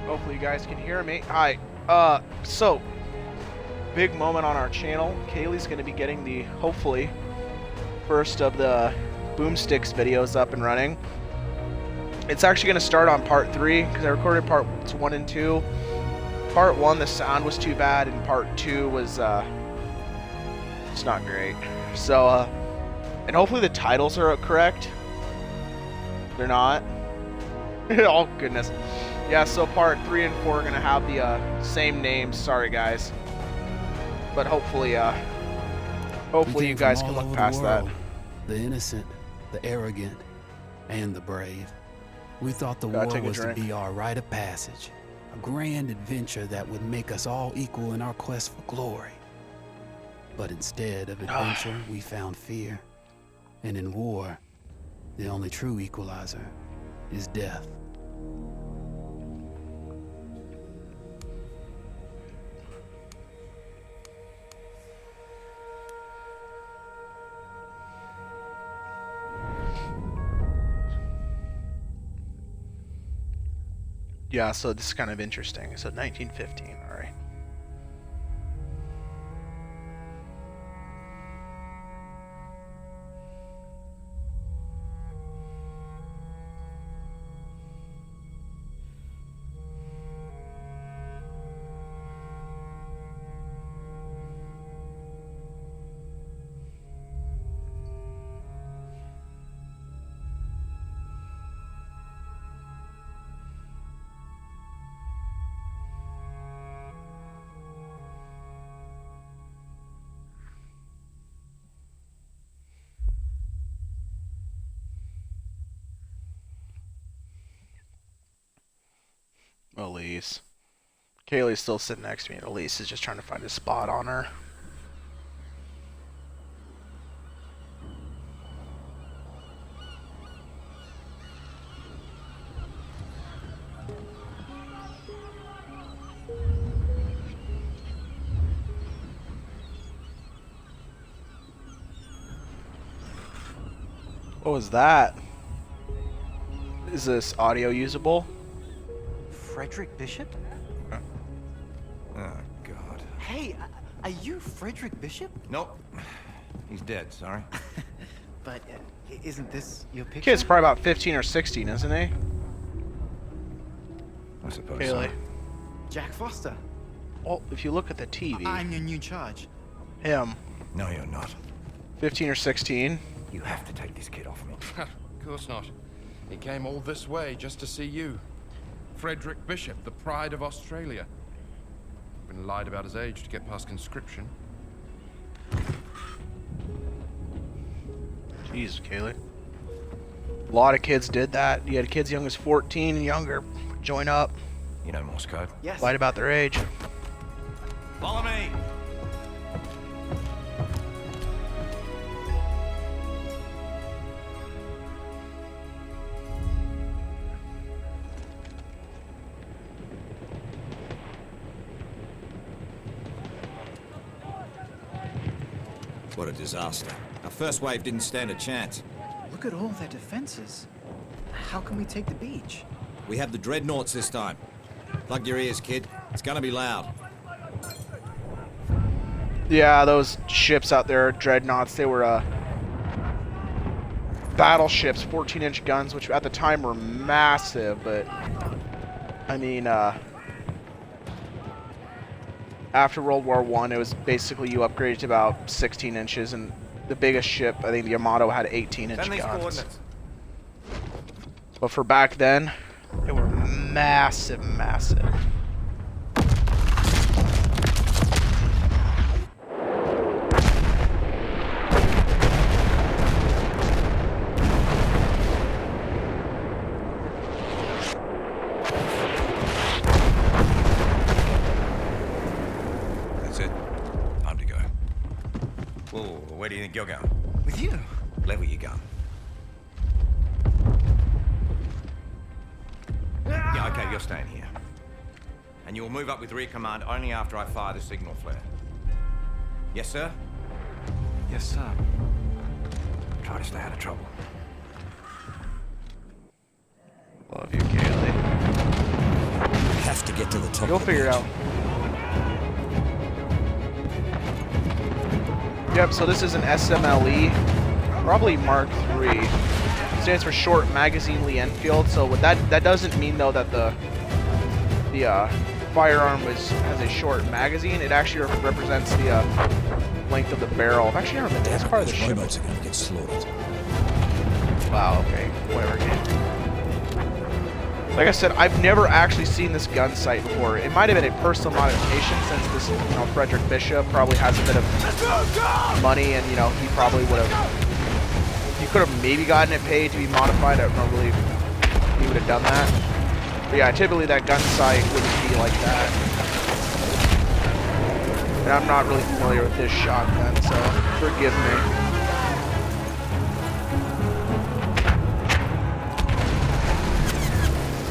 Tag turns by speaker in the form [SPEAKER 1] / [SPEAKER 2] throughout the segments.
[SPEAKER 1] Hopefully you guys can hear me. Hi. So big moment on our channel. Kaylee's going to be getting the hopefully first of the boomsticks videos up and running. It's actually going to start on part 3 because I recorded parts 1 and 2. Part 1 the sound was too bad, and part 2 was it's not great. So and hopefully the titles are correct. They're not. Oh goodness. Yeah, so part 3 and 4 are gonna have the same names. Sorry guys, but hopefully you guys can look past that.
[SPEAKER 2] The innocent, the arrogant, and the brave. We thought the war was to be our rite of passage, a grand adventure that would make us all equal in our quest for glory. But instead of adventure, we found fear. And in war, the only true equalizer is death.
[SPEAKER 1] Yeah, so this is kind of interesting. So 1915, all right. Elise. Kaylee's still sitting next to me, and Elise is just trying to find a spot on her. What was that? Is this audio usable?
[SPEAKER 3] Frederick Bishop?
[SPEAKER 4] Oh, God.
[SPEAKER 3] Hey, are you Frederick Bishop?
[SPEAKER 4] Nope. He's dead, sorry.
[SPEAKER 3] But isn't this your picture?
[SPEAKER 1] Kid's probably about 15 or 16, isn't he?
[SPEAKER 4] I suppose
[SPEAKER 1] Kaylee.
[SPEAKER 4] so.
[SPEAKER 3] Jack Foster.
[SPEAKER 1] Well, if you look at the TV,
[SPEAKER 3] I'm your new charge.
[SPEAKER 1] him,
[SPEAKER 4] No, you're not.
[SPEAKER 1] 15 or 16.
[SPEAKER 4] You have to take this kid off me.
[SPEAKER 5] Of course not. He came all this way just to see you. Frederick Bishop, the pride of Australia. Been lied about his age to get past conscription.
[SPEAKER 1] Jeez, Kaylee. A lot of kids did that. You had kids young as 14 and younger join up,
[SPEAKER 4] You know Morse code?
[SPEAKER 3] Yes.
[SPEAKER 1] lied about their age.
[SPEAKER 4] Follow me!
[SPEAKER 6] What a disaster. Our first wave didn't stand a chance.
[SPEAKER 3] Look at all their defenses. How can we take the beach?
[SPEAKER 6] We have the dreadnoughts this time. Plug your ears, kid. It's gonna be loud.
[SPEAKER 1] Yeah, those ships out there, dreadnoughts, they were battleships, 14-inch guns, which at the time were massive, but I mean, after World War I, it was basically you upgraded to about 16 inches, and the biggest ship, I think the Yamato, had 18-inch
[SPEAKER 4] Send these
[SPEAKER 1] guns.
[SPEAKER 4] coordinates.
[SPEAKER 1] But for back then, they were massive, massive.
[SPEAKER 4] That's it. Time to go. Whoa, where do you think you're going?
[SPEAKER 3] With you?
[SPEAKER 4] Level your gun. Yeah, okay, you're staying here. And you will move up with rear command only after I fire the signal flare. Yes, sir?
[SPEAKER 3] Yes, sir.
[SPEAKER 4] Try to stay out of trouble.
[SPEAKER 1] Love you, Kaylee.
[SPEAKER 6] That's to the top.
[SPEAKER 1] You'll figure it out. Yep, so this is an SMLE, probably Mark III. Stands for Short Magazine Lee Enfield. So what that doesn't mean though that the firearm has a short magazine. It actually represents the length of the barrel. I've actually never been this part of the ship.
[SPEAKER 6] Robots are going to get slaughtered.
[SPEAKER 1] Wow. Okay. Whatever. Game. Like I said, I've never actually seen this gun sight before. It might have been a personal modification since this, Frederick Bishop probably has a bit of money, and he probably would have. He could have maybe gotten it paid to be modified. I don't know really if he would have done that. But yeah, typically that gun sight wouldn't be like that. And I'm not really familiar with this shotgun, so forgive me.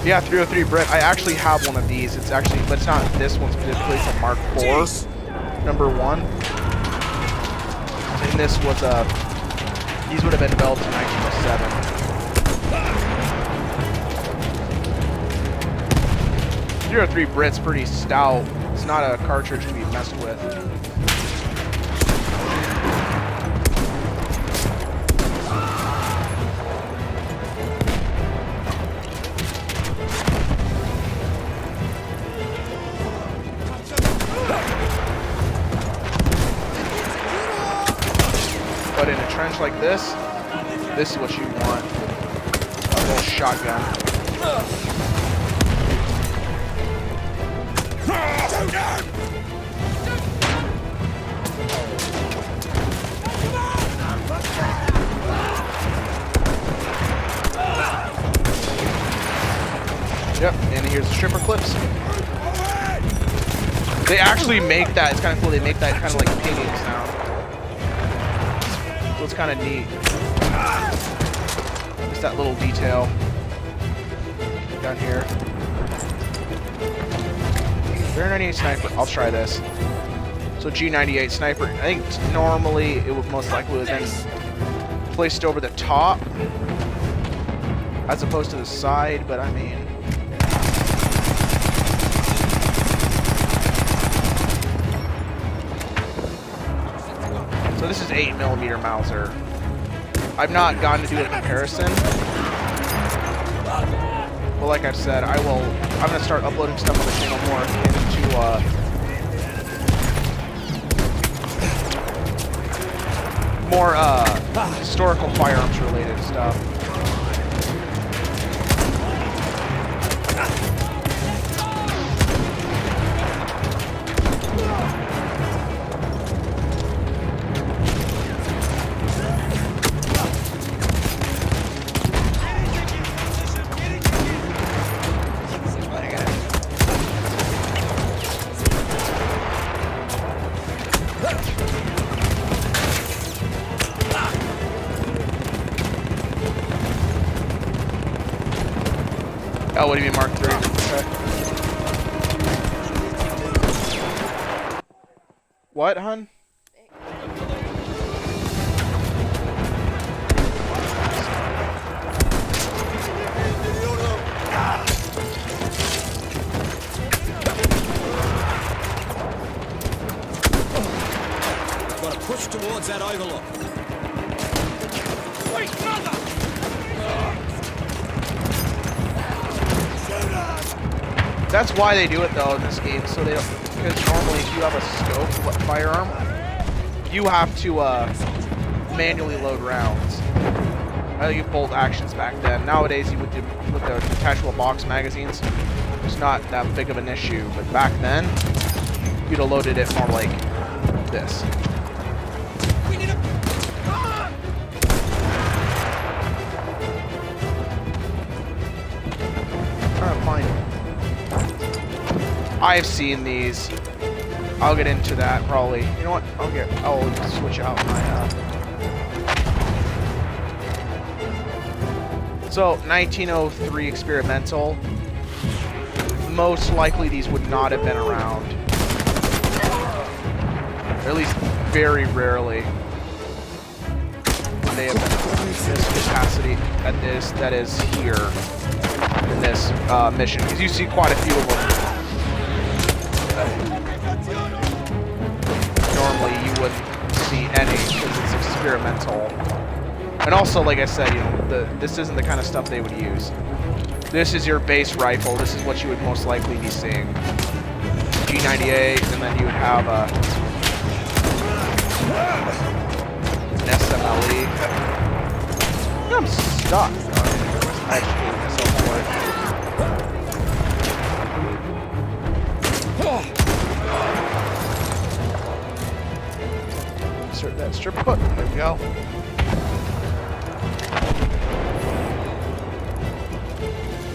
[SPEAKER 1] Yeah, 303 Brit. I actually have one of these. It's actually, but it's not this one specifically. It's a Mark IV, number 1. And this was a. These would have been developed in 1907. 303 Brit's pretty stout. It's not a cartridge to be messed with. But in a trench like this is what you want. A little shotgun. Yep, and here's the stripper clips. They actually make that, it's kind of cool, they make that kind of like pinging sound. So it's kind of neat. Just that little detail down here. 98 Sniper, I'll try this. So G98 Sniper, I think normally it would most likely have been placed over the top as opposed to the side, but I mean. So this is 8mm Mauser. I've not gotten to do a comparison. But like I've said, I'm going to start uploading stuff on the channel more into more historical firearms related stuff. Oh, what do you mean Mark III? Okay. What, hun?
[SPEAKER 6] Got to push towards that overlook. Wait, mother!
[SPEAKER 1] That's why they do it though in this game, so they don't, because normally if you have a scope firearm, you have to manually load rounds. I think you bolt actions back then. Nowadays, with the detachable box magazines, it's not that big of an issue. But back then, you'd have loaded it more like this. I'm trying to find it. I've seen these. I'll get into that probably. You know what? I'll switch out my. So 1903 experimental. Most likely these would not have been around. Or at least very rarely. They have been in this capacity that is here in this mission, because you see quite a few of them see any because it's experimental. And also, like I said, you know, this isn't the kind of stuff they would use. This is your base rifle. This is what you would most likely be seeing. G98, and then you would have an SMLE. I'm stuck. I actually hate myself for it. Insert that strip hook. There we go.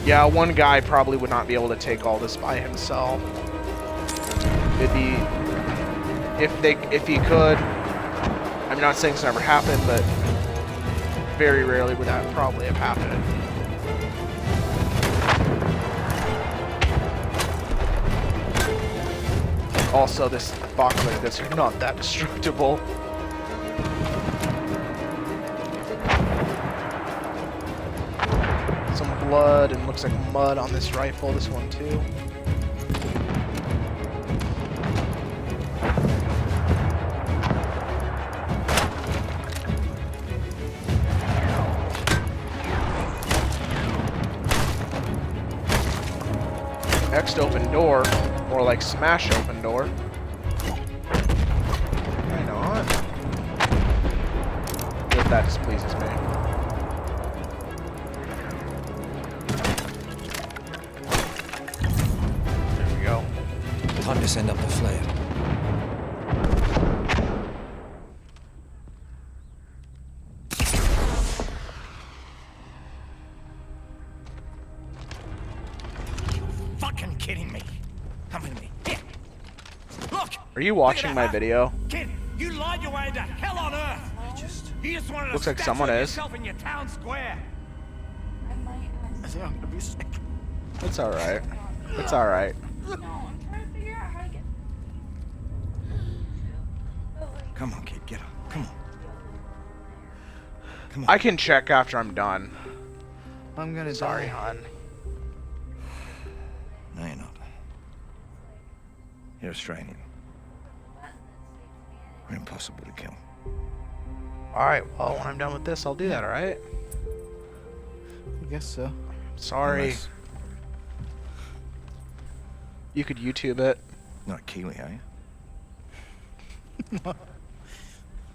[SPEAKER 1] Yeah, one guy probably would not be able to take all this by himself. It'd be if he could. I'm not saying it's never happened, but very rarely would that probably have happened. Also, this box like this are not that destructible. Some blood and looks like mud on this rifle. This one too. Next open door, more like smash open door. Why not? If that displeases me. There we go.
[SPEAKER 6] Time to send up the flare.
[SPEAKER 4] Fucking kidding me. Come with me. Here. Look.
[SPEAKER 1] Are you watching my video?
[SPEAKER 4] Kid, you lied your way into hell on earth. You just wanted
[SPEAKER 1] Looks
[SPEAKER 4] to
[SPEAKER 1] like someone is.
[SPEAKER 4] yourself in your town square.
[SPEAKER 3] I think I'm gonna be sick.
[SPEAKER 1] It's alright. It's alright.
[SPEAKER 7] No, I'm trying to figure out how to get.
[SPEAKER 4] Come on, kid, get up. Come on. Come on.
[SPEAKER 1] I can check after I'm done.
[SPEAKER 3] I'm gonna
[SPEAKER 1] Sorry,
[SPEAKER 3] die.
[SPEAKER 1] hon.
[SPEAKER 4] No, you're not. You're Australian. We're impossible to kill.
[SPEAKER 1] Alright, well, when I'm done with this, I'll do that, alright?
[SPEAKER 3] I guess so.
[SPEAKER 1] Sorry.
[SPEAKER 4] Unless-
[SPEAKER 1] You could YouTube it.
[SPEAKER 4] Not Kiwi, are you?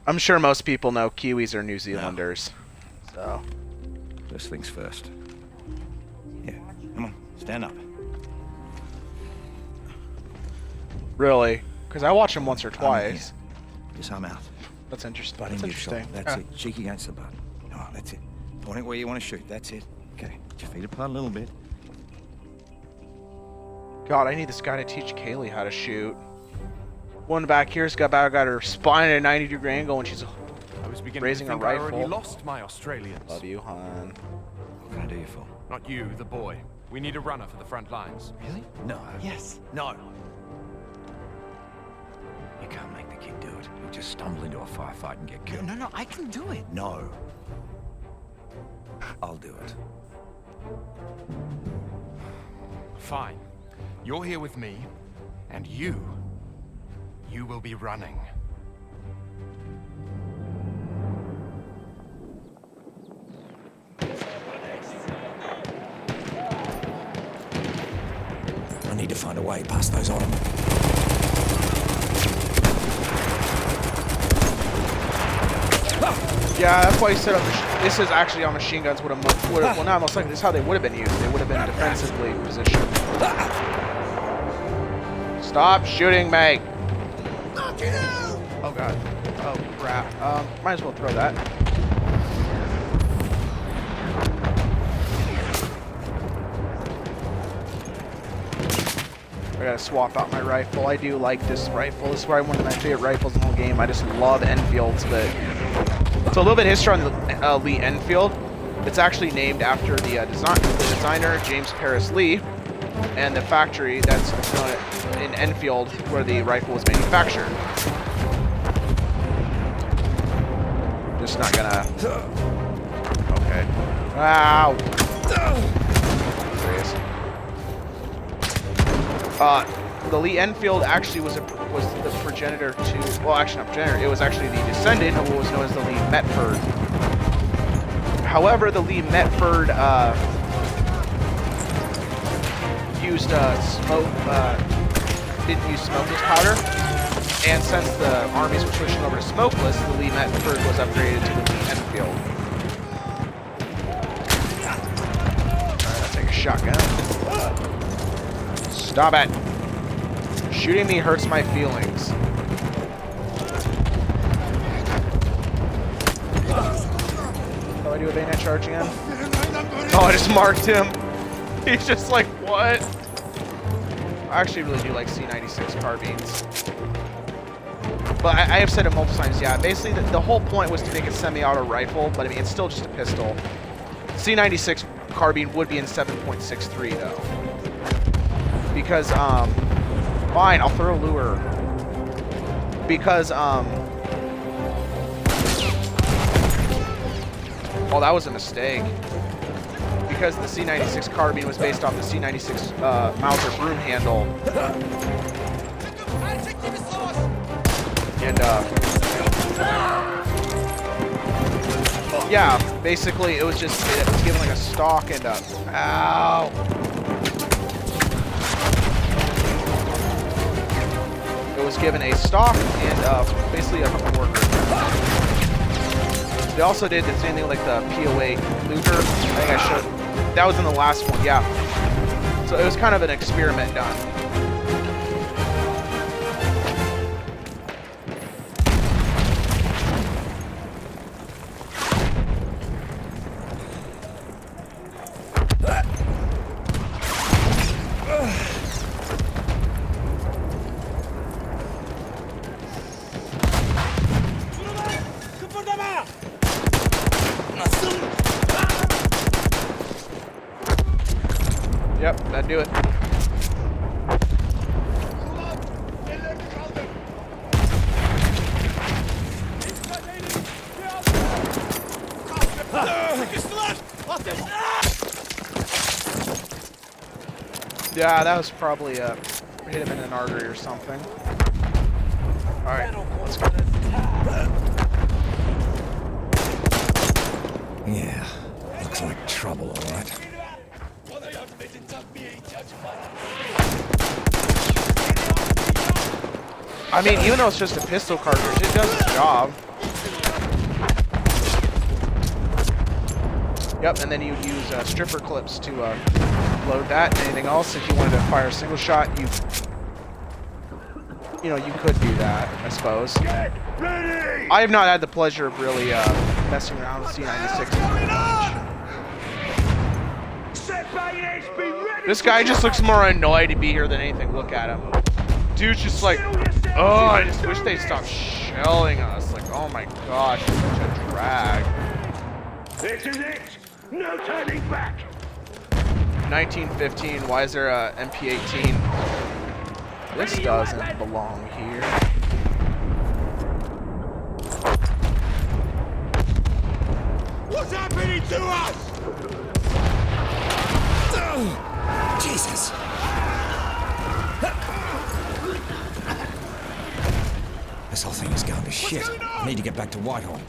[SPEAKER 1] I'm sure most people know Kiwis are New Zealanders. So,
[SPEAKER 4] First things first. Yeah, come on, stand up.
[SPEAKER 1] really? Because I watch them once or twice.
[SPEAKER 4] Just arm out.
[SPEAKER 1] That's interesting.
[SPEAKER 4] Butt
[SPEAKER 1] That's
[SPEAKER 4] in your shot.
[SPEAKER 1] interesting.
[SPEAKER 4] That's it. Cheek against the butt. Oh, that's it. Point it where you want to shoot. That's it. Okay. Get your feet apart a little bit.
[SPEAKER 1] God, I need this guy to teach Kaylee how to shoot. One back here's got her spine at a 90-degree angle when she's
[SPEAKER 5] I was beginning
[SPEAKER 1] raising
[SPEAKER 5] to
[SPEAKER 1] a
[SPEAKER 5] think I already
[SPEAKER 1] rifle.
[SPEAKER 5] lost my Australians.
[SPEAKER 1] Love you, hon.
[SPEAKER 4] What can I do you for?
[SPEAKER 5] Not you, the boy. We need a runner for the front lines.
[SPEAKER 4] Really? No.
[SPEAKER 3] Yes.
[SPEAKER 4] No. You can't make the kid do it. He'll just stumble into a firefight and get killed.
[SPEAKER 3] No, I can do it.
[SPEAKER 4] No. I'll do it.
[SPEAKER 5] Fine. You're here with me, and you will be running.
[SPEAKER 6] I need to find a way past those Ottomans.
[SPEAKER 1] Yeah, that's why he set up. This is actually how machine guns would have. Well, not most likely. This is how they would have been used. They would have been defensively positioned. Stop shooting me! Oh god. Oh crap. Might as well throw that. I gotta swap out my rifle. I do like this rifle. This is probably one of my favorite rifles in the whole game. I just love Enfields, but so a little bit of history on the Lee Enfield. It's actually named after the designer James Paris Lee, and the factory that's in Enfield where the rifle was manufactured. Just not gonna. Okay. Wow. Serious. The Lee Enfield actually was was the progenitor to, well, actually not progenitor, it was actually the descendant of what was known as the Lee Metford. However, the Lee Metford used smoke, didn't use smokeless powder, and since the armies were switching over to smokeless, the Lee Metford was upgraded to the Lee Enfield. Alright, I'll take a shotgun. Stop it! Shooting me hurts my feelings. How do I do a bayonet charge again? Oh, I just marked him. He's just like, what? I actually really do like C96 carbines. But I have said it multiple times, yeah, basically the whole point was to make a semi-auto rifle, but I mean, it's still just a pistol. C96 carbine would be in 7.63 though. Because, fine, I'll throw a lure. Because, oh, that was a mistake. Because the C96 carbine was based off the C96 Mauser broom handle. And, yeah, basically it was just, it was given like a stock and, ow. It was given a stock and basically a worker. They also did the same thing like the PO8 Luger. I think I showed. That was in the last one, yeah. So it was kind of an experiment done. Yep, that'd do it. Yeah, that was probably hit him in an artery or something. Alright, let's go.
[SPEAKER 6] Yeah, looks like trouble, all right.
[SPEAKER 1] I mean, even though it's just a pistol cartridge, it does its job. Yep, and then you would use stripper clips to load that. And anything else, if you wanted to fire a single shot, you know, you could do that, I suppose. Get ready! I have not had the pleasure of really messing around with C96 very much. This guy just looks more annoyed to be here than anything. Look at him. Dude's just like, oh, I just wish they'd stop shelling us. Like, oh my gosh, it's such a drag.
[SPEAKER 8] This is it! No turning back!
[SPEAKER 1] 1915, why is there a MP18? This doesn't belong here.
[SPEAKER 8] What's happening to us?
[SPEAKER 6] Jesus! This whole thing is going to shit. I need to get back to Whitehall.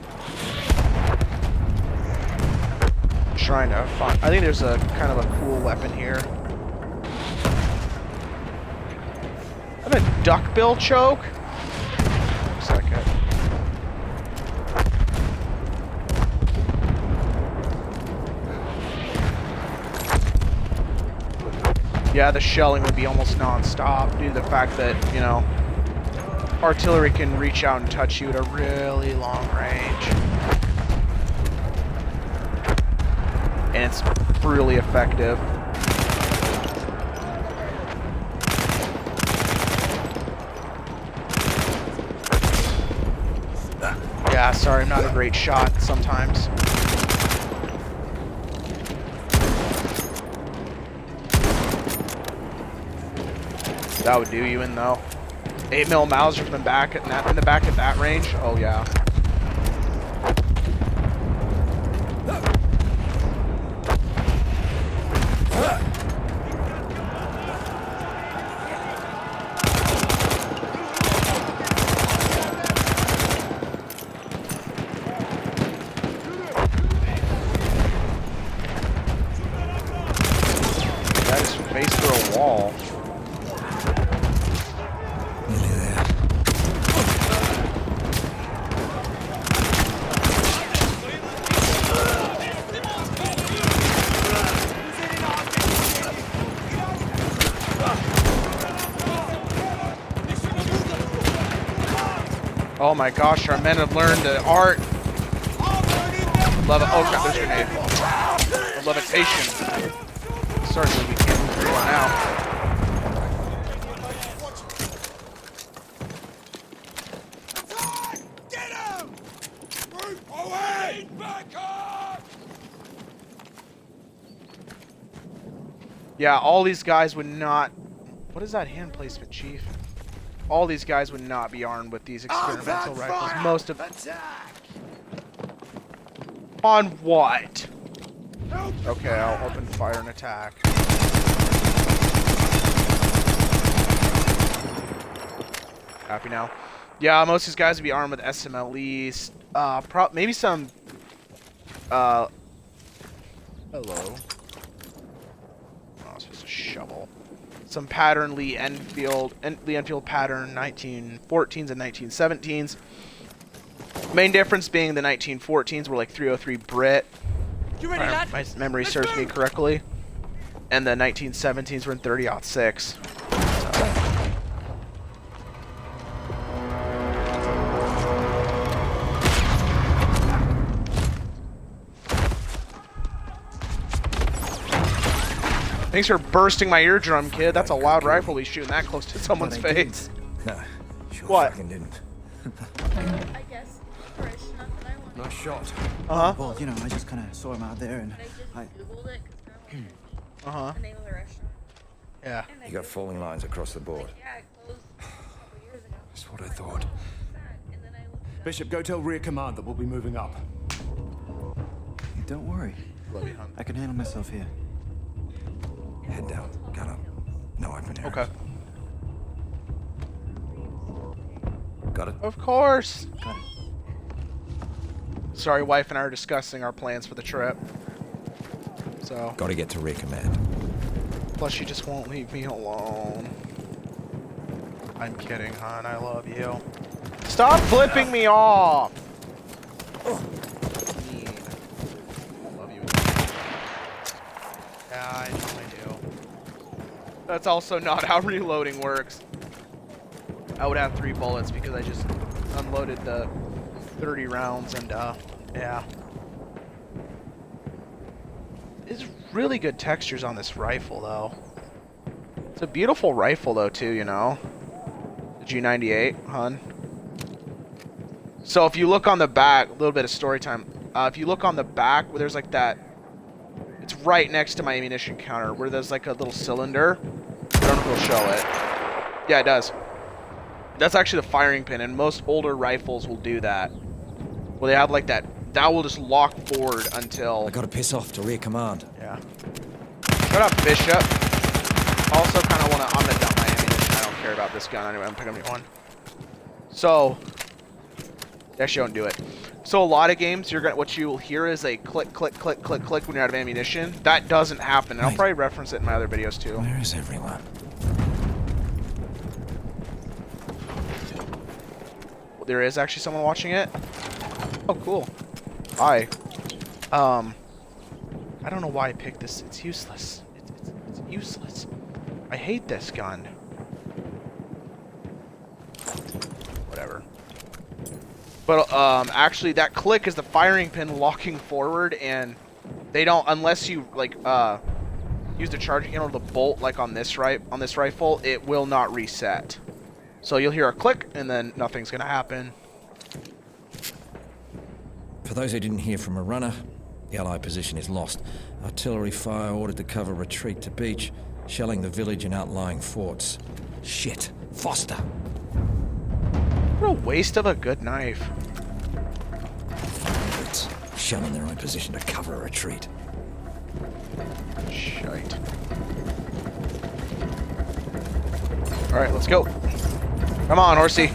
[SPEAKER 1] Trying to find. I think there's a kind of a cool weapon here. I have a duckbill choke. Looks like it. Yeah, the shelling would be almost non-stop due to the fact that, you know, artillery can reach out and touch you at a really long range. And it's really effective. Yeah, sorry, I'm not a great shot sometimes. That would do you in though. 8mm Mauser from the back at that, in the back at that range. Oh yeah. a wall.
[SPEAKER 6] Nearly there.
[SPEAKER 1] Oh my gosh, our men have learned the art. Oh crap, there's a grenade. Of levitation. Certainly we can't move through one now. Yeah, all these guys would not... What is that hand placement, Chief? All these guys would not be armed with these experimental rifles. Most of... On what? Okay, I'll open fire and attack. Happy now? Yeah, most of these guys would be armed with SMLEs. Maybe some... Hello. Oh, it's just a shovel. Some pattern Lee Enfield pattern 1914s and 1917s. Main difference being the 1914s were like 303 Brit.
[SPEAKER 3] You ready, lad?
[SPEAKER 1] My memory serves me correctly. And the 1917s were in 30-06. Thanks for bursting my eardrum, kid. That's a loud rifle he's shooting that close to someone's face.
[SPEAKER 6] No, sure
[SPEAKER 1] What?
[SPEAKER 6] fucking didn't.
[SPEAKER 7] I guess. Fresh, not that I wanted.
[SPEAKER 5] Nice shot.
[SPEAKER 1] Uh-huh.
[SPEAKER 3] Well, you know, I just kind of saw him out there and
[SPEAKER 7] They just
[SPEAKER 3] I...
[SPEAKER 7] Googled it because
[SPEAKER 1] Uh-huh.
[SPEAKER 7] the name of the restaurant.
[SPEAKER 1] Yeah.
[SPEAKER 7] And they
[SPEAKER 4] You got falling lines across the board.
[SPEAKER 7] Yeah, it closed a couple years ago.
[SPEAKER 5] That's what I thought.
[SPEAKER 7] And then I looked it up.
[SPEAKER 9] Bishop, go tell rear command that we'll be moving up.
[SPEAKER 3] Don't worry.
[SPEAKER 1] Love you, hon.
[SPEAKER 3] I can handle myself here.
[SPEAKER 4] Head down, gun up. No open areas.
[SPEAKER 1] Okay.
[SPEAKER 4] Got it?
[SPEAKER 1] Of course.
[SPEAKER 3] Got it.
[SPEAKER 1] Sorry, wife and I are discussing our plans for the trip. So,
[SPEAKER 6] Gotta get to rear command.
[SPEAKER 1] plus she just won't leave me alone. I'm kidding, hon. I love you. Stop flipping me off! Mean. Love you. Yeah, I know I do. That's also not how reloading works. I would have 3 bullets because I just unloaded the 30 rounds and, yeah. It's really good textures on this rifle, though. It's a beautiful rifle, though, too, you know? The G98, hun. So if you look on the back, a little bit of story time. If you look on the back, where there's like that... It's right next to my ammunition counter, where there's like a little cylinder. I don't know if it'll show it. Yeah, it does. That's actually the firing pin, and most older rifles will do that. Well, they have like that. That will just lock forward until...
[SPEAKER 6] I gotta piss off to rear command.
[SPEAKER 1] Yeah. Shut up, Bishop. Also, kind of want to... I'm gonna dump my ammunition. I don't care about this gun anyway. I'm picking up a new one. So... Actually, don't do it. So a lot of games, you're gonna... What you will hear is a click, click, click, click, click when you're out of ammunition. That doesn't happen. And I'll probably reference it in my other videos, too.
[SPEAKER 6] Where is everyone?
[SPEAKER 1] There is actually someone watching it. Oh, cool. Hi. I don't know why I picked this. It's useless. It's useless. I hate this gun. Whatever. But, actually, that click is the firing pin locking forward, and they don't, unless you, like, use the charging handle to bolt, like on this rifle, it will not reset. So you'll hear a click, and then nothing's gonna happen.
[SPEAKER 6] For those who didn't hear from a runner, the Allied position is lost. Artillery fire ordered to cover retreat to beach, shelling the village and outlying forts. Shit. Foster.
[SPEAKER 1] What a waste of a good knife.
[SPEAKER 6] It's shelling their own position to cover a retreat.
[SPEAKER 1] Shite. Alright, let's go. Come on, horsey.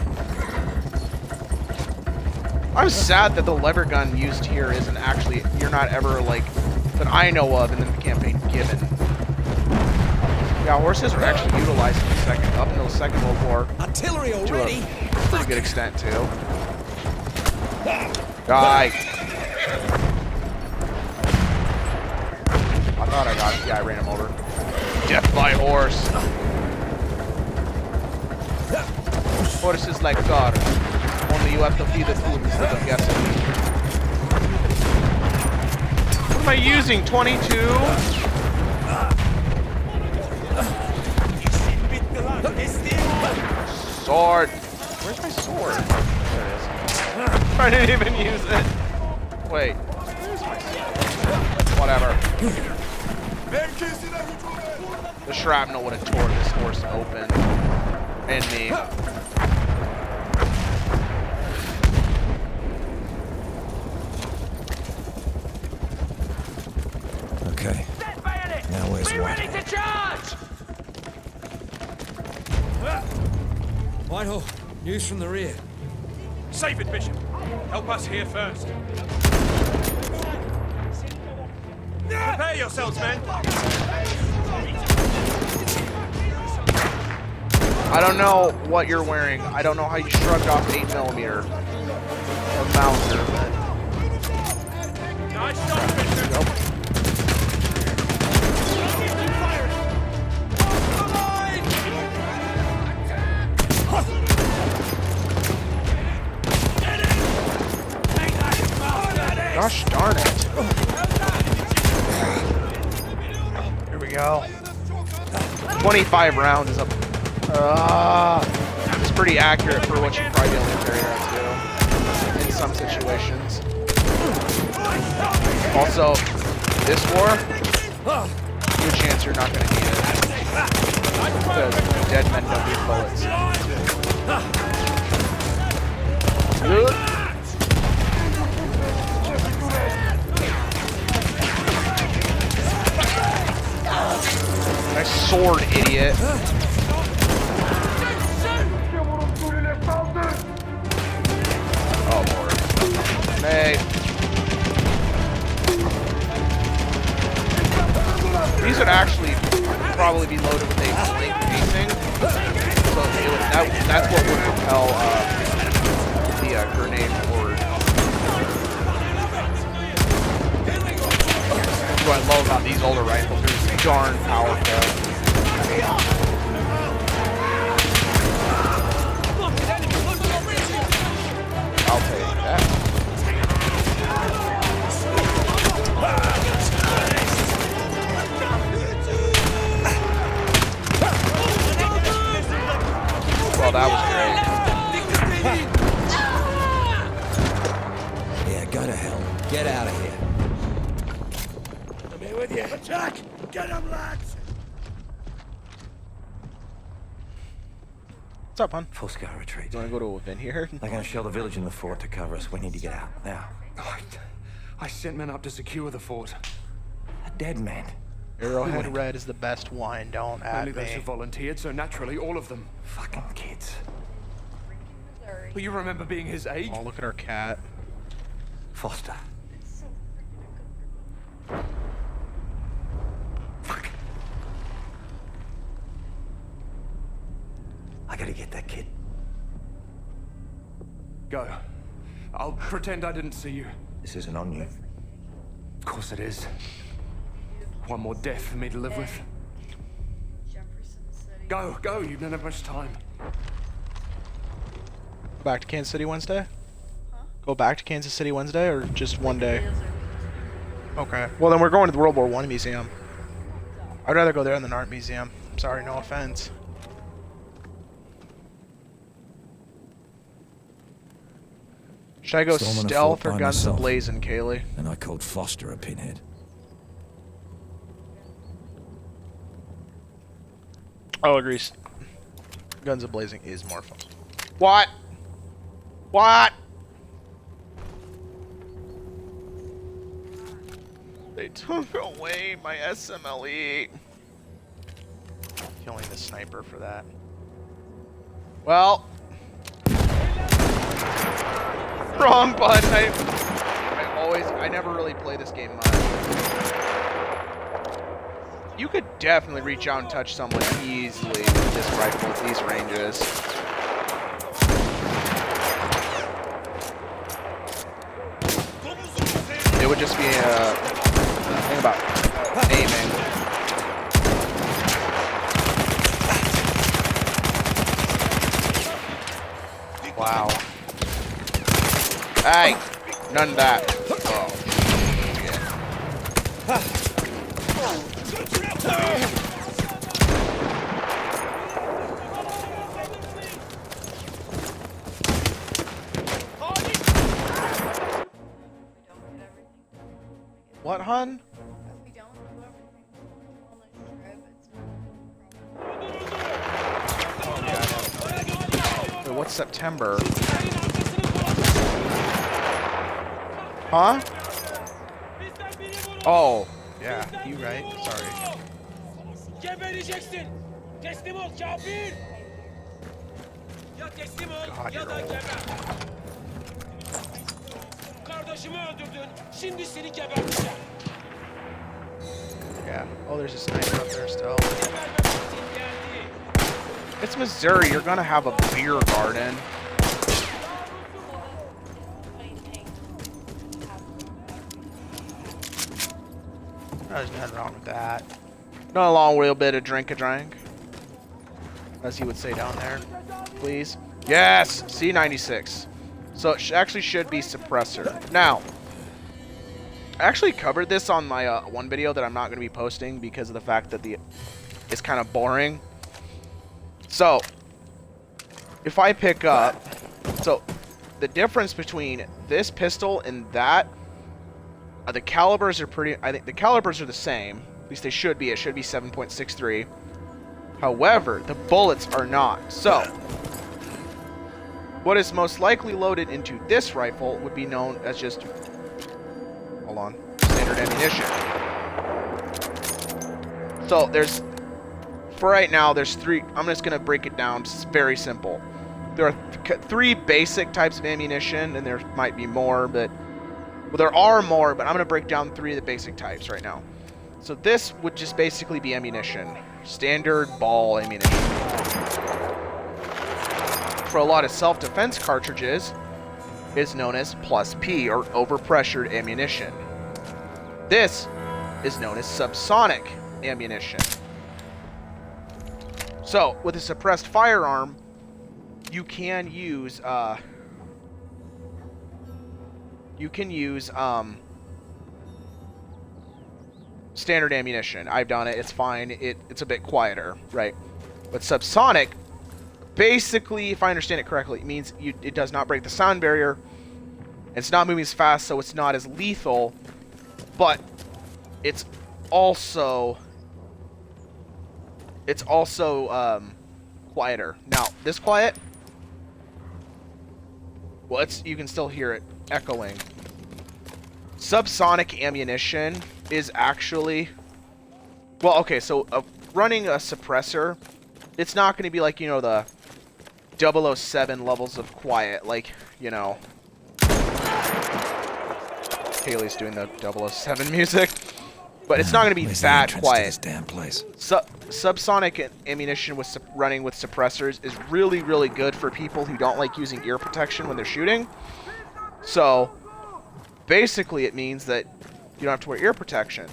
[SPEAKER 1] I'm sad that the lever gun used here isn't actually, you're not ever, like, that I know of in the campaign given. Yeah, horses are actually utilized up until the Second World War.
[SPEAKER 6] Artillery already?
[SPEAKER 1] To a pretty good extent, too. Die! I thought I got him. Yeah, I ran him over. Death by horse. Horse is like God. Only you have to feed the food instead of guessing. What am I using? 22? Sword. Where's my sword? There it is. I didn't even use it. Wait. Where's my sword? Whatever. The shrapnel would have torn this horse open. And me.
[SPEAKER 6] Okay. Now where's
[SPEAKER 8] We're ready to charge!
[SPEAKER 6] Whitehall, news from the rear.
[SPEAKER 8] Save it, Bishop. Help us here first. Prepare yourselves, men.
[SPEAKER 1] I don't know what you're wearing. I don't know how you shrugged off 8mm. Or Mauser, but...
[SPEAKER 8] Nice shot, Bishop.
[SPEAKER 1] Nope. Gosh darn it. Here we go. 25 rounds is up. It's pretty accurate for what you probably be able to carry around too. In some situations. Also, this war, good chance you're not going to need it. Because dead men don't need bullets. Good. Nice sword, idiot. Oh, Lord. Hey. These would actually probably be loaded with a blank casing. So that's what would propel the grenade forward. What I love about these older rifles, they're darn powerful. I'll take that. Well, that was great.
[SPEAKER 6] Yeah, go to hell. Get out of here.
[SPEAKER 8] I'm here with you. Attack! Get them, lads!
[SPEAKER 1] What's up, hon?
[SPEAKER 4] Full scale retreat.
[SPEAKER 1] You want to go to a vent here?
[SPEAKER 4] They're going to shell the village and the fort to cover us. We need to get out now.
[SPEAKER 9] I sent men up to secure the fort.
[SPEAKER 4] A dead man.
[SPEAKER 1] Arrowhead Red is the best wine. Don't add
[SPEAKER 9] Only those who
[SPEAKER 1] me.
[SPEAKER 9] volunteered, so naturally all of them.
[SPEAKER 4] Fucking kids.
[SPEAKER 9] But you remember being his age?
[SPEAKER 1] Oh, look at our cat.
[SPEAKER 4] Foster. Fuck. I gotta get that kid.
[SPEAKER 9] Go. I'll pretend I didn't see you.
[SPEAKER 4] This isn't on you.
[SPEAKER 9] Of course it is. One more death for me to live with. Go, go, you don't have much time.
[SPEAKER 1] Back to Kansas City Wednesday? Huh? Go back to Kansas City Wednesday or just one day? Okay. Well, then we're going to the World War I Museum. I'd rather go there than the Art Museum. Sorry, no offense. Should I go
[SPEAKER 6] Storming a
[SPEAKER 1] stealth
[SPEAKER 6] fort
[SPEAKER 1] or
[SPEAKER 6] by
[SPEAKER 1] guns
[SPEAKER 6] myself.
[SPEAKER 1] a-blazing, Kaylee?
[SPEAKER 6] And I called Foster a pinhead.
[SPEAKER 1] I'll agree. Guns a-blazing is more fun. What? What? They took away my SMLE. Killing the sniper for that. Well. Wrong button. I never really play this game much. You could definitely reach out and touch someone easily with this rifle at these ranges. It would just be a thing about aiming. Wow. Hey! None of that. Oh. What, hun?
[SPEAKER 7] We don't do everything on the trip.
[SPEAKER 1] Wait, what's September? Huh? Oh, yeah, you right. Sorry.
[SPEAKER 8] Gebereceksin. Teslim ol kafir. Ya teslim ol
[SPEAKER 1] God,
[SPEAKER 8] ya
[SPEAKER 1] you're
[SPEAKER 8] da
[SPEAKER 1] old.
[SPEAKER 8] geber. Kardeşimi öldürdün. Şimdi seni geberteceğim.
[SPEAKER 1] Yeah. Oh, there's a sniper up there still.
[SPEAKER 8] Gebermek için geldi.
[SPEAKER 1] It's Missouri. You're gonna have a beer garden. There's nothing wrong with that. Not a long little bit of drink, as he would say down there. Please. Yes! C96. So it actually should be suppressor. Now, I actually covered this on my one video that I'm not going to be posting because of the fact that it's kind of boring. So, if I pick up... So, the difference between this pistol and that... the calibers are pretty... I think the calibers are the same. At least they should be. It should be 7.63. However, the bullets are not. So, what is most likely loaded into this rifle would be known as just... Hold on. Standard ammunition. So, there's... For right now, there's three... I'm just going to break it down. It's very simple. There are three basic types of ammunition, and there might be more, but... Well, there are more, but I'm going to break down three of the basic types right now. So this would just basically be ammunition. Standard ball ammunition. For a lot of self-defense cartridges, it's known as plus P, or overpressured ammunition. This is known as subsonic ammunition. So, with a suppressed firearm, you can use, standard ammunition. I've done it. It's fine. It's a bit quieter, right? But subsonic, basically, if I understand it correctly, it means it does not break the sound barrier. It's not moving as fast, so it's not as lethal. But it's also quieter. Now, this quiet, well, you can still hear it echoing. Subsonic ammunition is actually... Well, okay, so running a suppressor, it's not going to be like, you know, the 007 levels of quiet. Like, you know... Haley's doing the 007 music. But it's not going to be that quiet.
[SPEAKER 6] This damn place.
[SPEAKER 1] Subsonic ammunition running with suppressors is really, really good for people who don't like using ear protection when they're shooting. So... Basically, it means that you don't have to wear ear protection.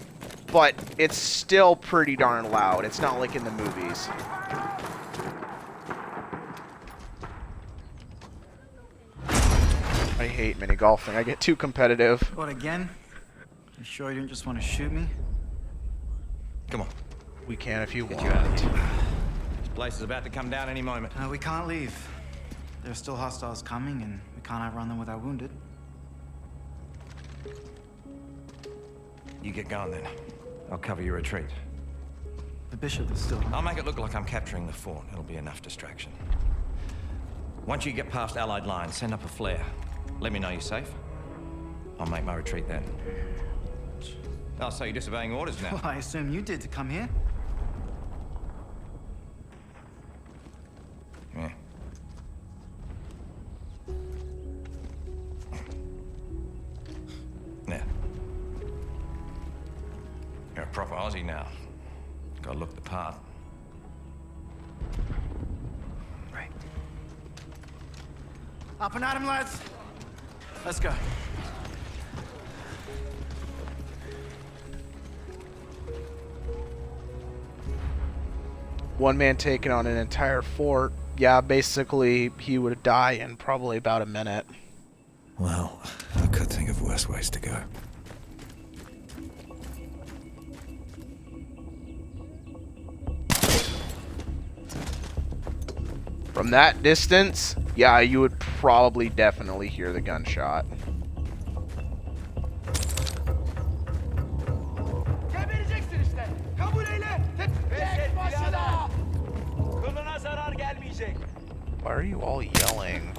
[SPEAKER 1] But it's still pretty darn loud. It's not like in the movies. I hate mini golfing. I get too competitive.
[SPEAKER 3] What, again? You sure you didn't just want to shoot me?
[SPEAKER 4] Come on.
[SPEAKER 1] We can if you want.
[SPEAKER 4] Get you out of here. This place is about to come down any moment.
[SPEAKER 3] We can't leave. There are still hostiles coming, and we can't outrun them with our wounded.
[SPEAKER 4] You get going then. I'll cover your retreat.
[SPEAKER 3] The bishop is still...
[SPEAKER 4] I'll make it look like I'm capturing the fort. It'll be enough distraction. Once you get past Allied lines, send up a flare. Let me know you're safe. I'll make my retreat then. Oh, so you're disobeying orders now?
[SPEAKER 3] Well, I assume you did to come here.
[SPEAKER 4] Yeah. Now. You're a proper Aussie now. Gotta look the part.
[SPEAKER 3] Right. Up and at 'em, lads. Let's go.
[SPEAKER 1] One man taking on an entire fort. Yeah, basically he would die in probably about a minute.
[SPEAKER 6] Well, I could think of worse ways to go.
[SPEAKER 1] From that distance, yeah, you would probably definitely hear the gunshot. Why are you all yelling?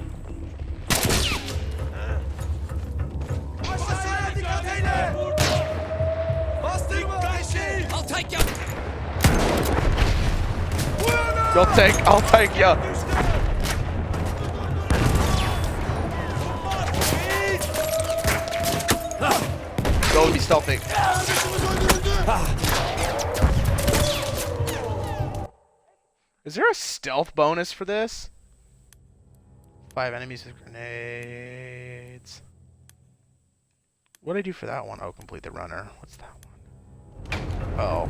[SPEAKER 8] I'll take you.
[SPEAKER 1] I'll take ya. Go be stealthy. Is there a stealth bonus for this? 5 enemies with grenades. What did I do for that one? Oh, complete the runner. What's that one? Oh.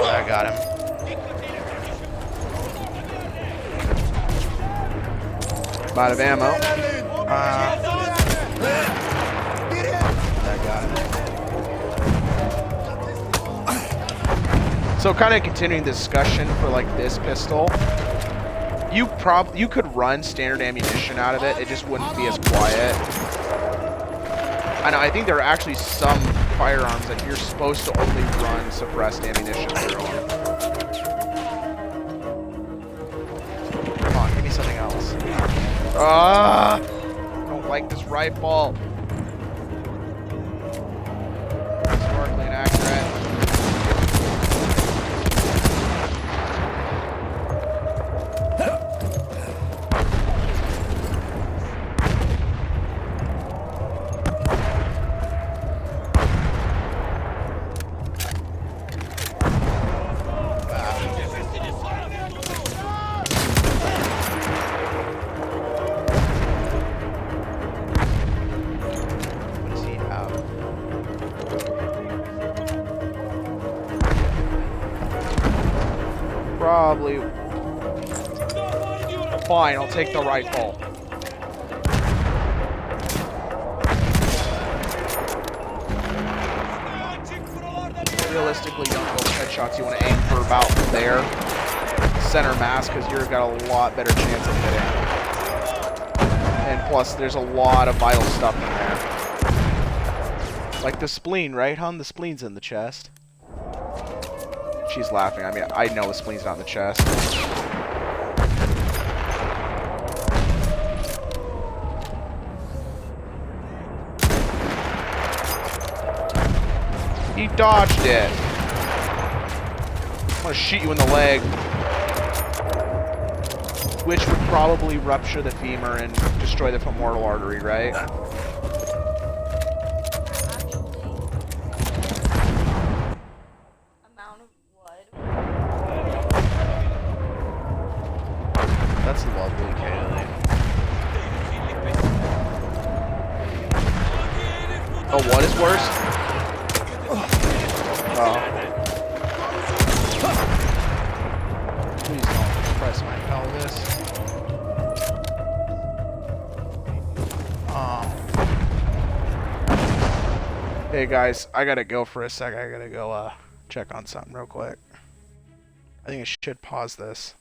[SPEAKER 1] I got him. I'm out of ammo. I got him. So kind of continuing the discussion for like this pistol. You could run standard ammunition out of it. It just wouldn't be as quiet. I know. I think there are actually some firearms that you're supposed to only run suppressed ammunition through them. Come on, give me something else. Ah! I don't like this rifle. Historically inaccurate. Probably. Fine, I'll take the rifle. Realistically, don't go headshots. You want to aim for about there. Center mass, because you've got a lot better chance of hitting. And plus, there's a lot of vital stuff in there. Like the spleen, right, hon? The spleen's in the chest. She's laughing. I mean, I know the spleen's not in the chest. He dodged it. I'm gonna shoot you in the leg. Which would probably rupture the femur and destroy the femoral artery, right? That's lovely, Kaylee. Oh, what is worse? Oh. Please don't press my pelvis. Hey guys, I gotta go for a sec. I gotta go check on something real quick. I think I should pause this.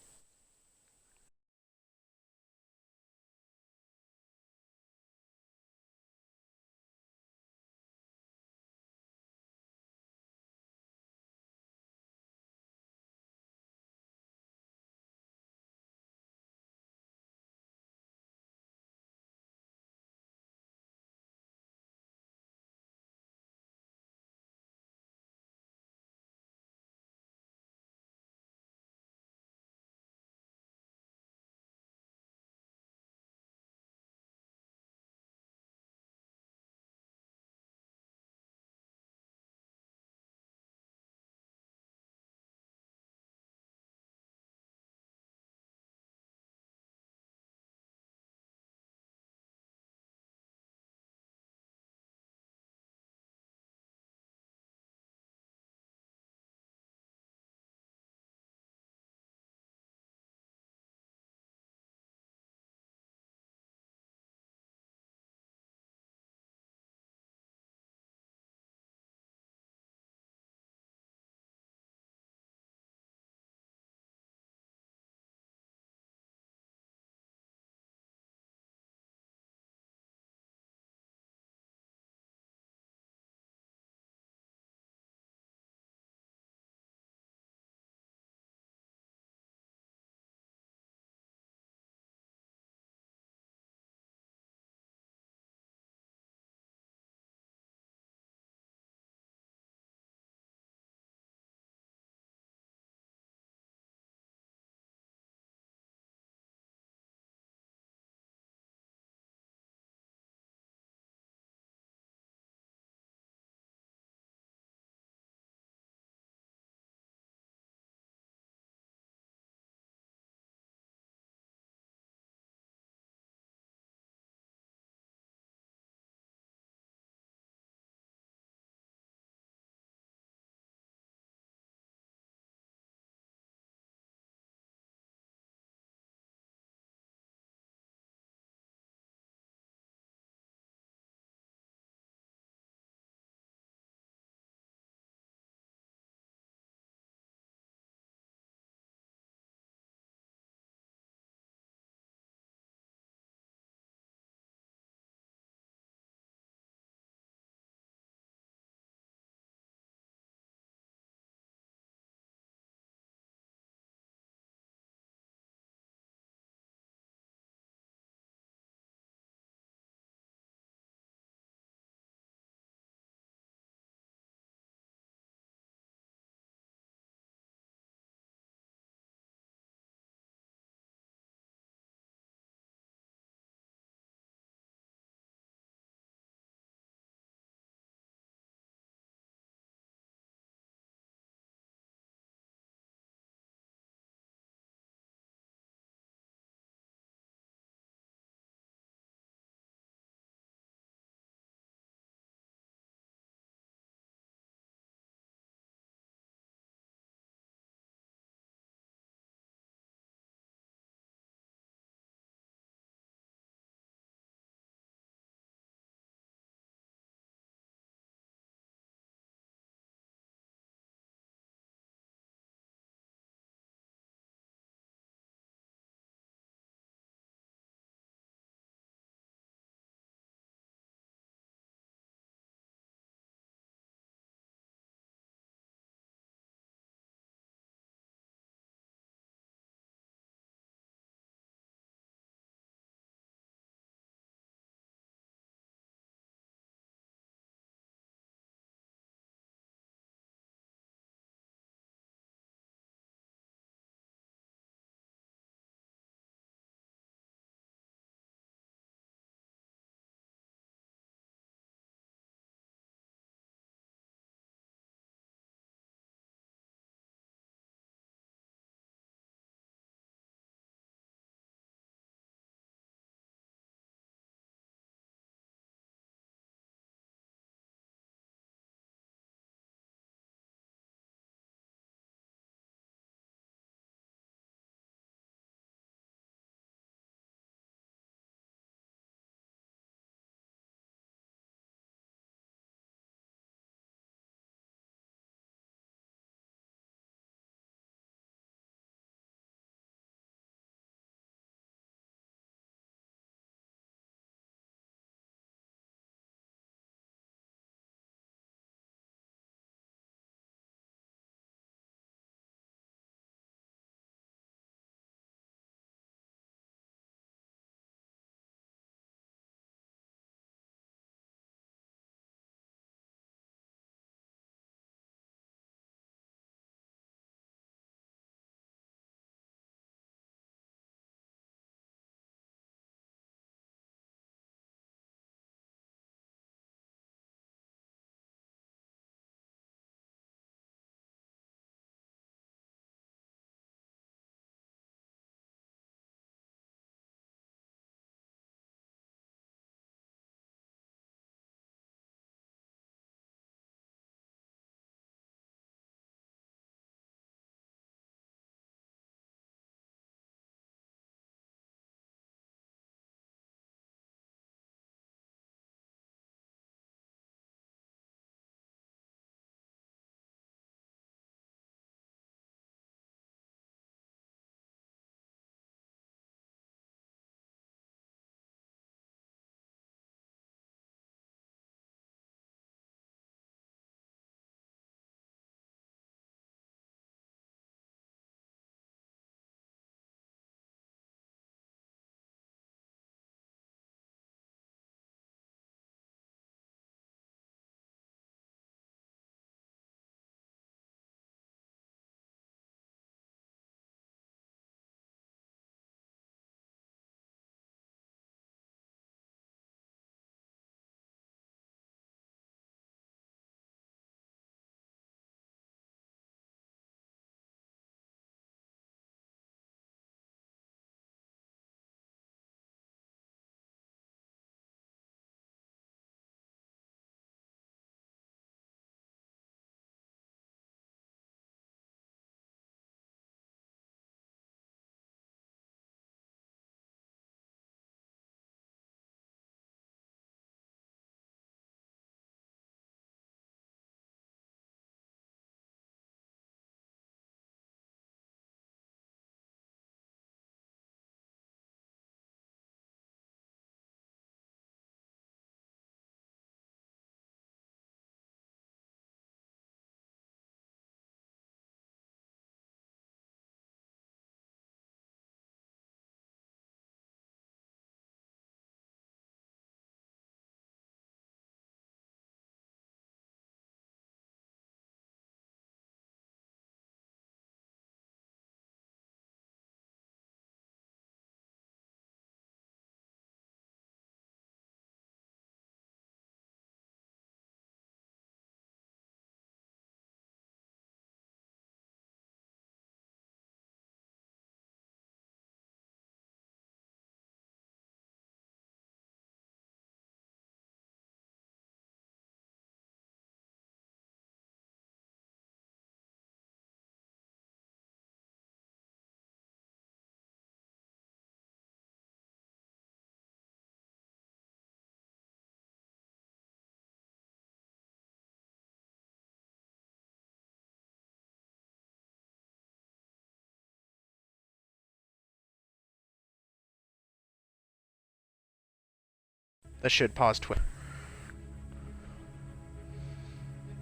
[SPEAKER 1] That should pause Twitch.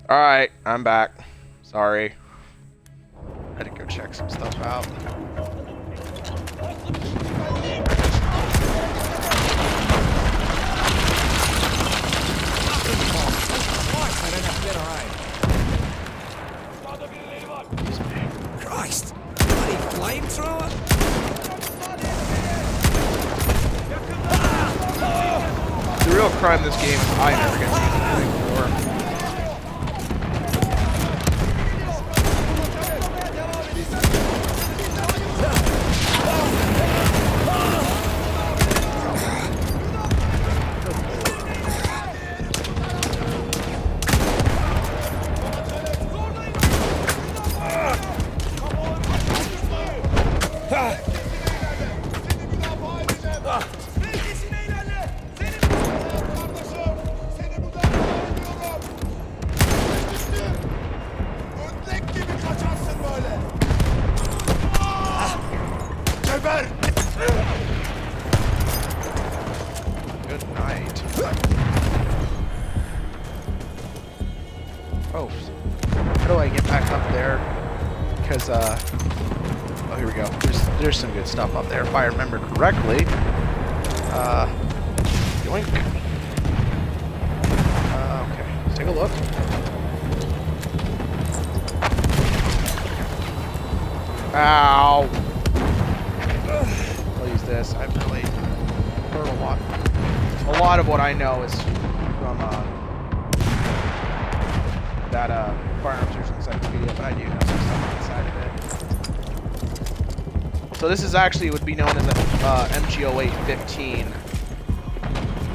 [SPEAKER 1] Alright, I'm back. Sorry. Had to go check some stuff out.
[SPEAKER 6] Christ! Bloody flamethrower!
[SPEAKER 1] The real crime in this game is I never get to use the for. Good night. Oh, how do I get back up there? Because, oh, here we go. There's some good stuff up there, if I remember correctly. Yoink. Okay, let's take a look. Ow! I'll use this. I've really heard a lot. A lot of what I know is from that firearms users encyclopedia, but I do know some stuff inside of it. So this is actually would be known as the MG08-15.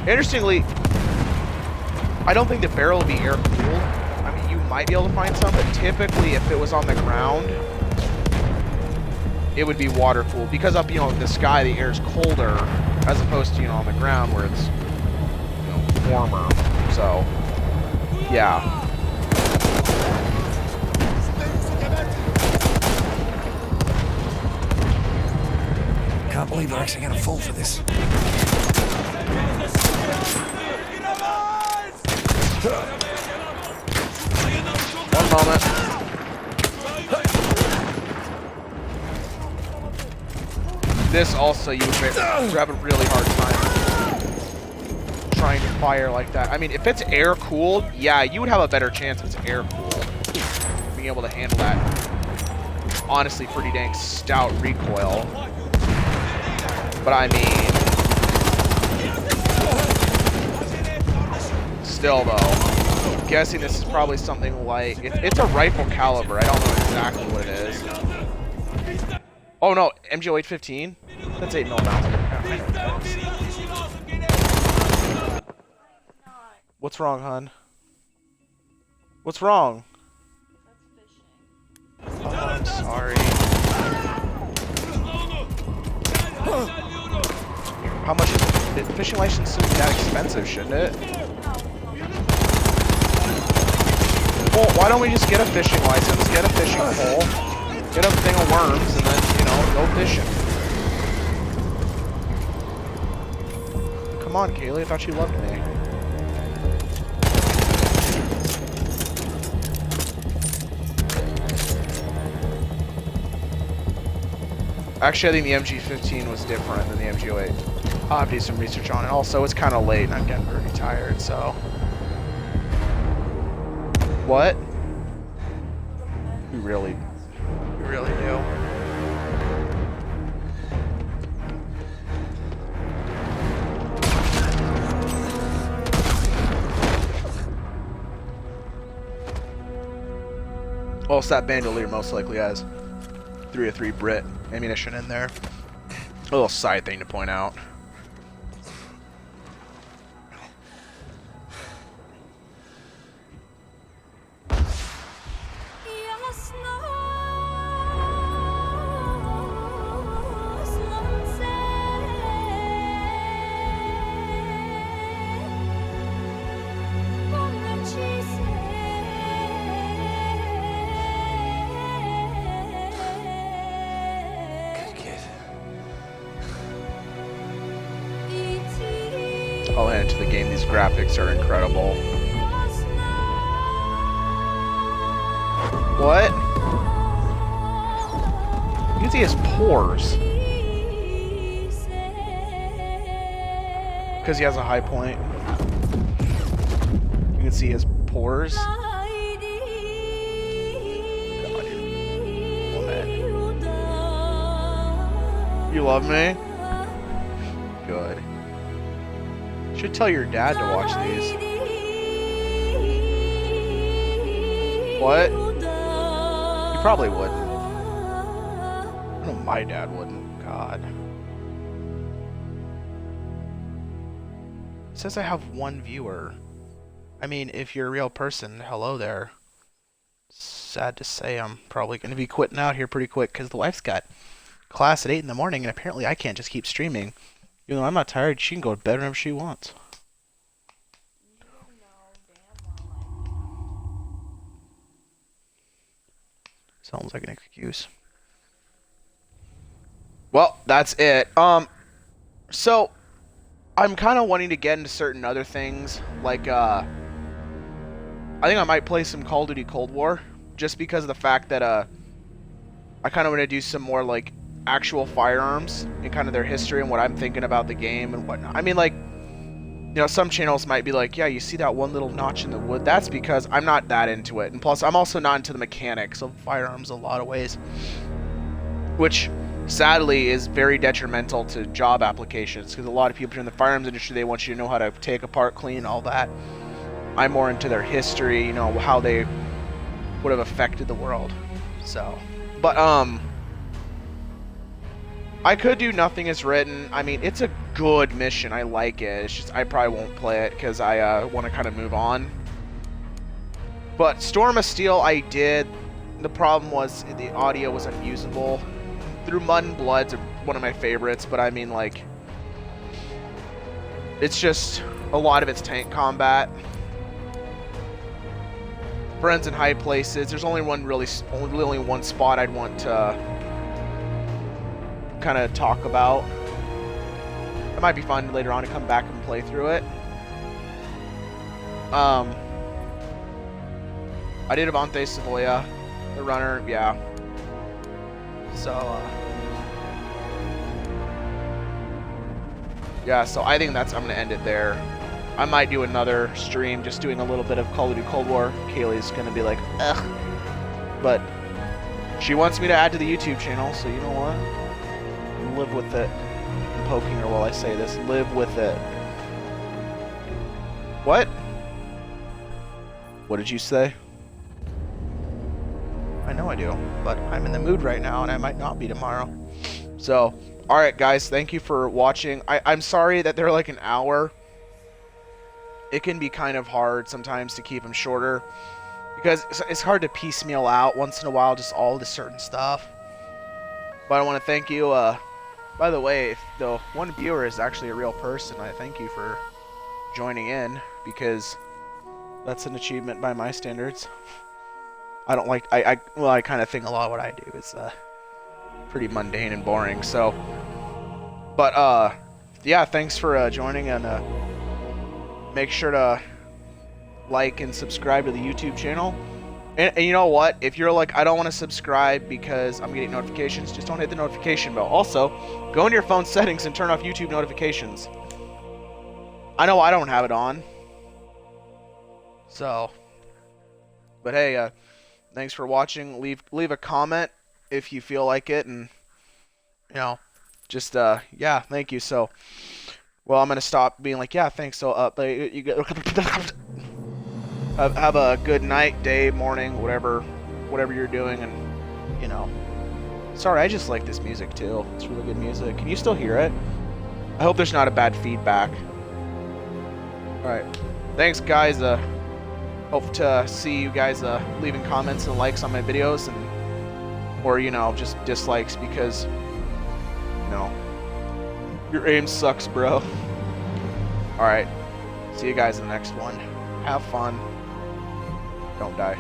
[SPEAKER 1] Interestingly, I don't think the barrel would be air cooled. I mean, you might be able to find some, but typically, if it was on the ground, it would be water cooled because up, in the sky, the air is colder as opposed to, on the ground where it's, warmer. So, yeah.
[SPEAKER 6] Can't believe they're actually going to fall for this.
[SPEAKER 1] One moment. This also, you would have a really hard time trying to fire like that. I mean, if it's air cooled, yeah, you would have a better chance if it's air cooled. Being able to handle that, honestly, pretty dang stout recoil. But I mean, still though, I'm guessing this is probably something like, it's a rifle caliber. I don't know exactly what it is. Oh no, MG08-15? That's 8 mil rounds. What's wrong, hon? What's wrong? Oh, I'm sorry. How much is it? Fishing license shouldn't be that expensive, shouldn't it? Well, why don't we just get a fishing license, get a fishing pole, get a thing of worms, and then, go fishing. Come on, Kaylee, I thought you loved me. Actually, I think the MG15 was different than the MG08. I'll have to do some research on it. Also, it's kind of late and I'm getting pretty tired, so. What? We really do. Well, that bandolier most likely has 303 Brit ammunition in there. A little side thing to point out. game. These graphics are incredible. What? You can see his pores. Because he has a high point. You can see his pores. You love me? Good. Should tell your dad to watch these. What? He probably wouldn't. I know my dad wouldn't. God. It says I have one viewer. I mean, if you're a real person, hello there. Sad to say, I'm probably going to be quitting out here pretty quick because the wife's got class at 8 in the morning, and apparently I can't just keep streaming. Even though I'm not tired, she can go to bed whenever she wants. Sounds like an excuse. Well, that's it. So I'm kind of wanting to get into certain other things, like I think I might play some Call of Duty Cold War, just because of the fact that I kind of want to do some more like actual firearms and kind of their history and what I'm thinking about the game and whatnot. I mean, like, you know, some channels might be like, yeah, you see that one little notch in the wood? That's because I'm not that into it. And plus, I'm also not into the mechanics of firearms in a lot of ways, which sadly is very detrimental to job applications, because a lot of people in the firearms industry, they want you to know how to take apart, clean, all that. I'm more into their history, you know, how they would have affected the world. So, but I could do Nothing Is Written. I mean, it's a good mission. I like it. It's just I probably won't play it because I want to kind of move on. But Storm of Steel, I did. The problem was the audio was unusable. Through Mud and Blood's one of my favorites, but I mean, like, it's just a lot of it's tank combat. Friends in High Places. There's only only one spot I'd want to kind of talk about. It might be fun later on to come back and play through it. I did Avante Savoia, the runner, yeah. So, yeah, so I think I'm gonna end it there. I might do another stream just doing a little bit of Call of Duty Cold War. Kaylee's gonna be like, ugh. But she wants me to add to the YouTube channel, so you know what? Live with it. I'm poking her while I say this. Live with it. What? What did you say? I know I do, but I'm in the mood right now, and I might not be tomorrow. So, alright guys, thank you for watching. I'm sorry that they're like an hour. It can be kind of hard sometimes to keep them shorter, because it's hard to piecemeal out once in a while just all the certain stuff. But I want to thank you. By the way, if the one viewer is actually a real person, I thank you for joining in, because that's an achievement by my standards. I don't like, well, I kind of think a lot of what I do is pretty mundane and boring, so, but yeah, thanks for joining, and make sure to like and subscribe to the YouTube channel. And you know what? If you're like, I don't want to subscribe because I'm getting notifications, just don't hit the notification bell. Also, go into your phone settings and turn off YouTube notifications. I know I don't have it on. So, but hey, thanks for watching. Leave a comment if you feel like it, and you know, just yeah, thank you. So, well, I'm gonna stop being like, yeah, thanks. So, have a good night, day, morning, whatever you're doing, and you know. Sorry, I just like this music too. It's really good music. Can you still hear it? I hope there's not a bad feedback. All right, thanks, guys. Hope to see you guys leaving comments and likes on my videos, and or you know, just dislikes, because you know your aim sucks, bro. All right, see you guys in the next one. Have fun. Don't die.